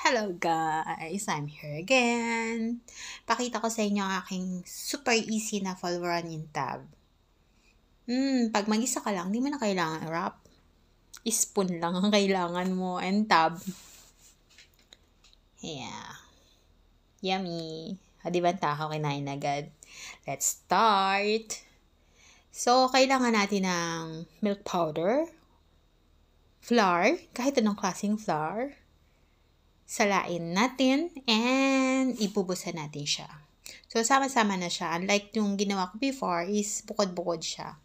Hello guys! I'm here again. Pakita ko sa inyo ang aking super easy na Fulvoranin tab. Pag mag-isa ka lang, di mo na kailangan wrap. Spoon lang ang kailangan mo and tab. Yeah. Yummy. Di ba ang kinain agad? Let's start! So, kailangan natin ng milk powder, flour, kahit anong klaseng flour, salain natin, and ibubusan natin siya. So, sama-sama na siya. Unlike yung ginawa ko before, is bukod-bukod siya.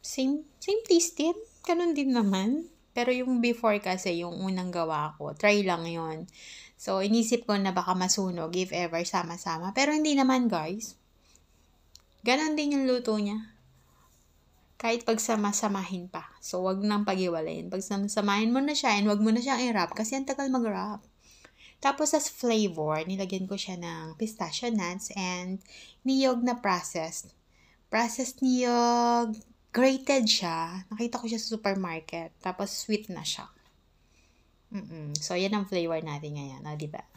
Same taste din. Ganun din naman. Pero yung before kasi, yung unang gawa ko, try lang yon. So, inisip ko na baka masunog if ever sama-sama. Pero hindi naman, guys. Ganun din yung luto niya. Kahit pag sama-samahin pa. So, wag nang pag-iwalayin. Pag samahin mo na siya and wag mo na siyang i-wrap kasi ang tagal mag-wrap. Tapos, as flavor, nilagyan ko siya ng pistachio nuts and niyog na processed. Processed niyog, grated siya. Nakita ko siya sa supermarket. Tapos, sweet na siya. So, yan ang flavor natin ngayon. Diba?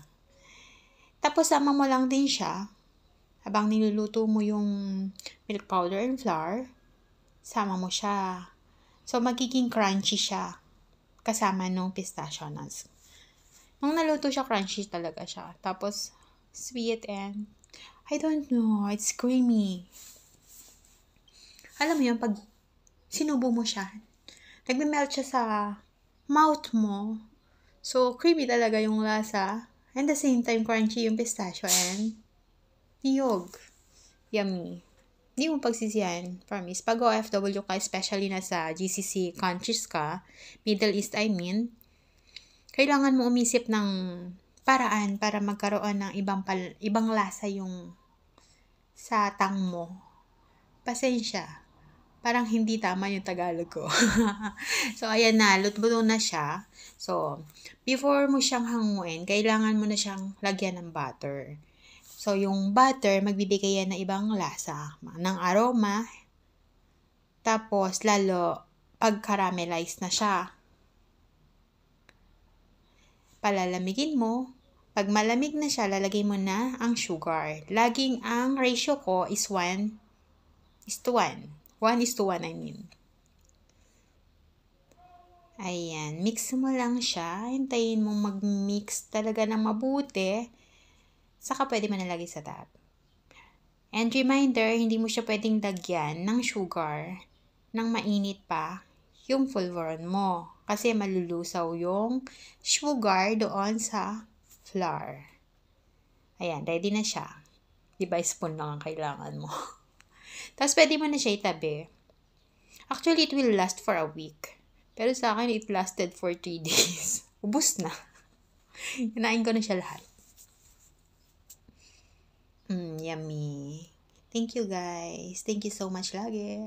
Tapos, sama mo lang din siya. Habang niluluto mo yung milk powder and flour, sama mo siya. So, magiging crunchy siya. Kasama nung pistachio nuts. Nung naluto siya, crunchy talaga siya. Tapos, sweet and, I don't know, it's creamy. Alam mo yun, pag sinubo mo siya, nagme-melt siya sa mouth mo. So, creamy talaga yung lasa. And the same time, crunchy yung pistachio and niyog. Yummy. Hindi mo pagsisihan, promise. Pag OFW ka, especially na sa GCC countries ka, Middle East I mean, kailangan mo umisip ng paraan para magkaroon ng ibang lasa yung sa tang mo. Pasensya. Parang hindi tama yung Tagalog ko. So, ayan na. Luto na siya. So, before mo siyang hanguin, kailangan mo na siyang lagyan ng butter. So, yung butter, magbibigay yan ng ibang lasa, ng aroma. Tapos, lalo, pag-caramelize na siya. Palalamigin mo. Pag malamig na siya, lalagay mo na ang sugar. Laging ang ratio ko is 1:1. 1:1, I mean. Ayan. Mix mo lang siya. Hintayin mo mag-mix talaga ng mabuti. Saka pwede mo nalagay sa tab. And reminder, hindi mo siya pwedeng lagyan ng sugar nang mainit pa yung Fulvoran mo. Kasi malulusaw yung sugar doon sa flour. Ayan, ready na siya. Diba, spoon lang ang kailangan mo. Tapos pwede mo na siya itabi. Actually, it will last for a week. Pero sa akin, it lasted for 3 days. Ubus na. Kinain ko na siya lahat. Yummy. Thank you guys. Thank you so much lagi.